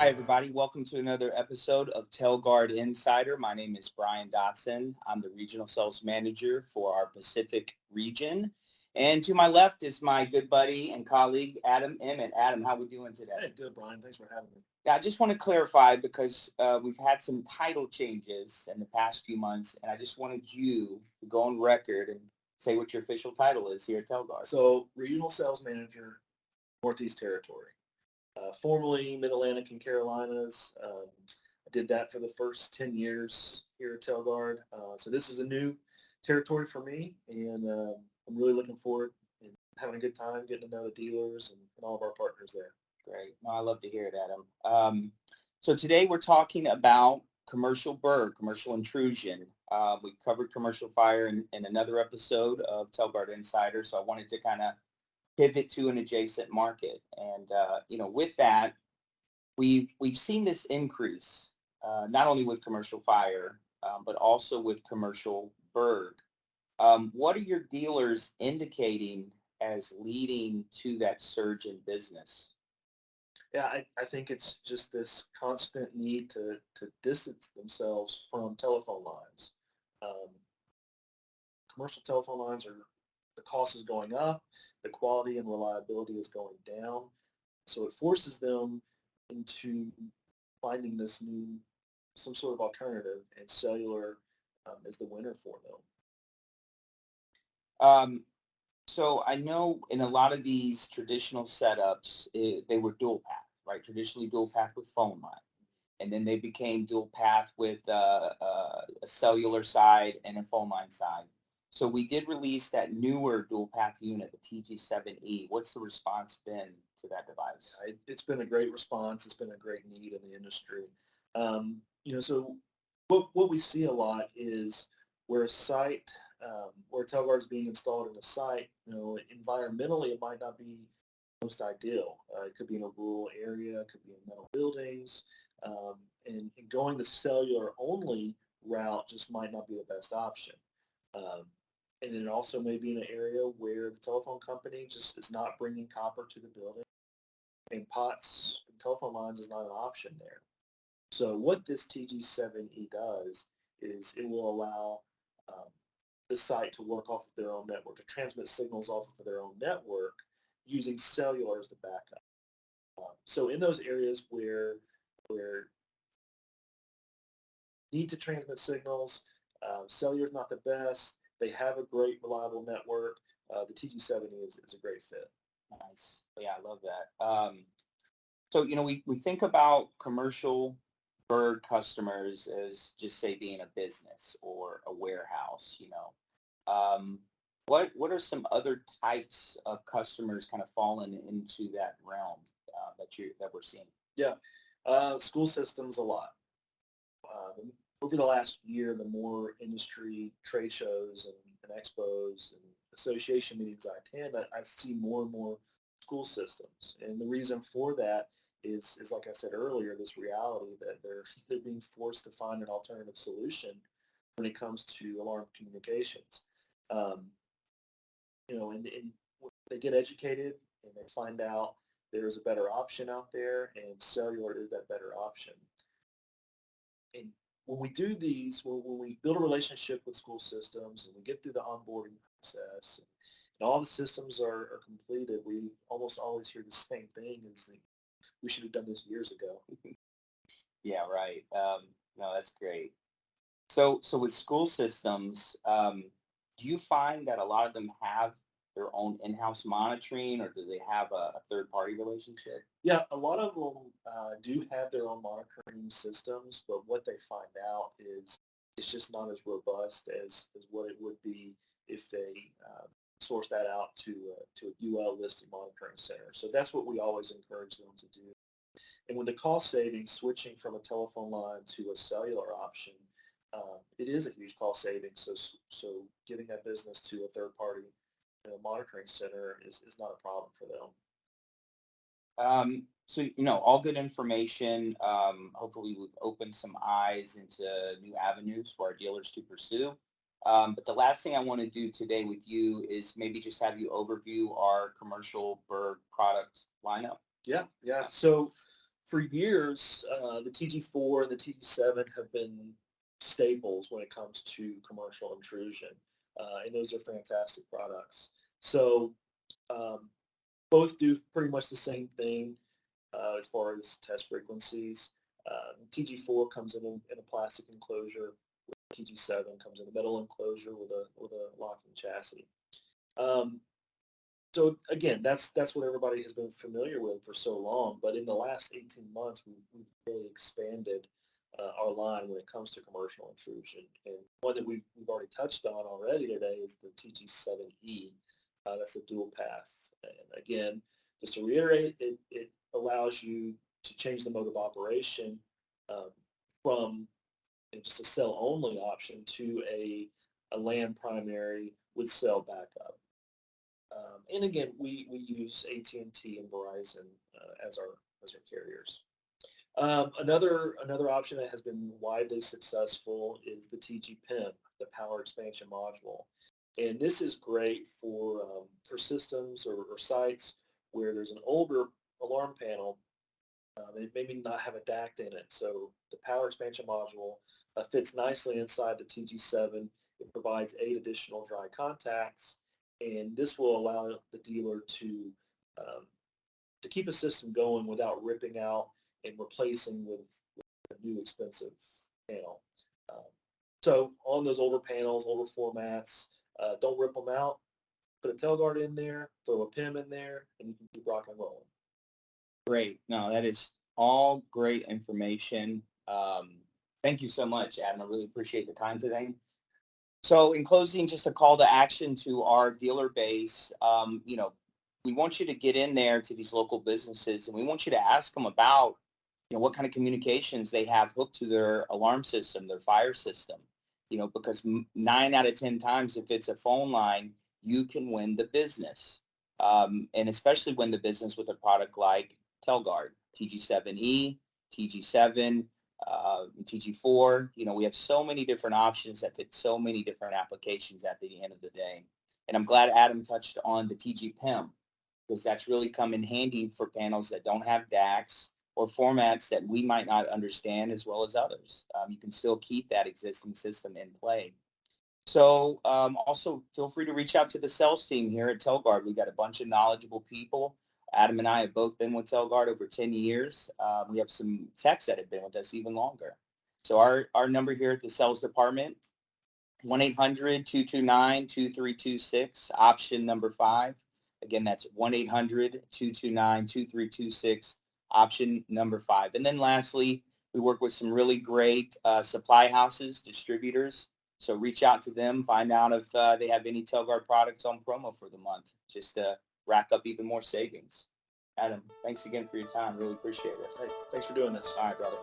Hi, everybody. Welcome to another episode of Telguard Insider. My name is Brian Dotson. I'm the Regional Sales Manager for our Pacific region. And to my left is my good buddy and colleague, Emmett. Adam, how are we doing today? Hey, good, Brian. Thanks for having me. Yeah, I just want to clarify because we've had some title changes in the past few months, and I just wanted you to go on record and say what your official title is here at Telguard. So, Regional Sales Manager, Northeast Territory. Formerly Mid-Atlantic and Carolinas. I did that for the first 10 years here at Telguard. So this is a new territory for me, and I'm really looking forward and having a good time getting to know the dealers and all of our partners there. Great. No, I love to hear it, Adam. So today we're talking about commercial burg, commercial intrusion. We covered commercial fire in another episode of Telguard Insider, so I wanted to kind of pivot to an adjacent market. And, with that, we've seen this increase, not only with commercial fire, but also with commercial burg. What are your dealers indicating as leading to that surge in business? Yeah, I think it's just this constant need to distance themselves from telephone lines. Um, Commercial telephone lines the cost is going up, the quality and reliability is going down. So it forces them into finding some sort of alternative, and cellular is the winner for them. So I know in a lot of these traditional setups, they were dual path, right? Traditionally dual path with phone line. And then they became dual path with a cellular side and a phone line side. So we did release that newer dual path unit, the TG7E. What's the response been to that device? It's been a great response. It's been a great need in the industry. So what we see a lot is where a site, where Telguard is being installed in a site, environmentally it might not be most ideal. It could be in a rural area, it could be in metal buildings, and going the cellular only route just might not be the best option. And then it also may be in an area where the telephone company just is not bringing copper to the building, and POTS and telephone lines is not an option there. So what this TG7E does is it will allow the site to work off of their own network, to transmit signals off of their own network using cellular as the backup. So in those areas where need to transmit signals, cellular is not the best, they have a great reliable network, the TG7E is a great fit. Nice. Yeah, I love that. So, we think about commercial bird customers as just say being a business or a warehouse, What are some other types of customers kind of falling into that realm that we're seeing? Yeah, school systems a lot. Over the last year, the more industry trade shows and expos and association meetings I attend, I see more and more school systems. And the reason for that is like I said earlier, this reality that they're being forced to find an alternative solution when it comes to alarm communications. And they get educated and they find out there's a better option out there, and cellular is that better option. And when we do these, when we build a relationship with school systems and we get through the onboarding process and all the systems are completed, we almost always hear the same thing: is we should have done this years ago. Yeah, right. No, that's great. So with school systems, do you find that a lot of them have their own in-house monitoring, or do they have a third-party relationship? Yeah, a lot of them do have their own monitoring systems, but what they find out is it's just not as robust as what it would be if they source that out to a UL listed monitoring center. So that's what we always encourage them to do. And with the cost savings, switching from a telephone line to a cellular option, it is a huge cost savings. So giving that business to a third party monitoring center is not a problem for them. So, all good information. Hopefully we've opened some eyes into new avenues for our dealers to pursue. But the last thing I want to do today with you is maybe just have you overview our commercial bird product lineup. Yeah. So for years, the TG4 and the TG7 have been staples when it comes to commercial intrusion, and those are fantastic products. So both do pretty much the same thing as far as test frequencies. TG4 comes in a plastic enclosure. TG7 comes in a metal enclosure with a locking chassis. So again, that's what everybody has been familiar with for so long. But in the last 18 months, we've really expanded our line when it comes to commercial intrusion. And one that we've already touched on already today is the TG7E. That's the dual path. And again, just to reiterate, it allows you to change the mode of operation from just a cell-only option to a LAN primary with cell backup. And again, we use AT&T and Verizon as our carriers. Another option that has been widely successful is the TG-PIM, the Power Expansion Module. And this is great for systems or sites where there's an older alarm panel. It maybe not have a DACT in it. So the Power Expansion Module fits nicely inside the TG7. It provides 8 additional dry contacts, and this will allow the dealer to keep a system going without ripping out and replacing with a new expensive panel. So on those older panels, older formats, don't rip them out. Put a Telguard in there, throw a PIM in there, and you can keep rock and rolling. Great. No, that is all great information. Thank you so much, Adam. I really appreciate the time today. So in closing, just a call to action to our dealer base. We want you to get in there to these local businesses, and we want you to ask them about, what kind of communications they have hooked to their alarm system, their fire system, because 9 out of 10 times, if it's a phone line, you can win the business, and especially win the business with a product like Telguard, TG7E, TG7, TG4. We have so many different options that fit so many different applications at the end of the day. And I'm glad Adam touched on the TG-PIM, because that's really come in handy for panels that don't have DACs or formats that we might not understand as well as others. You can still keep that existing system in play. So also feel free to reach out to the sales team here at Telguard. We've got a bunch of knowledgeable people. Adam and I have both been with Telguard over 10 years. We have some techs that have been with us even longer. So our number here at the sales department, 1-800-229-2326, option number 5. Again, that's 1-800-229-2326, option number 5. And then lastly, we work with some really great supply houses, distributors. So reach out to them, find out if they have any Telguard products on promo for the month, just to rack up even more savings. Adam, thanks again for your time. Really appreciate it. Hey, thanks for doing this. All right, brother.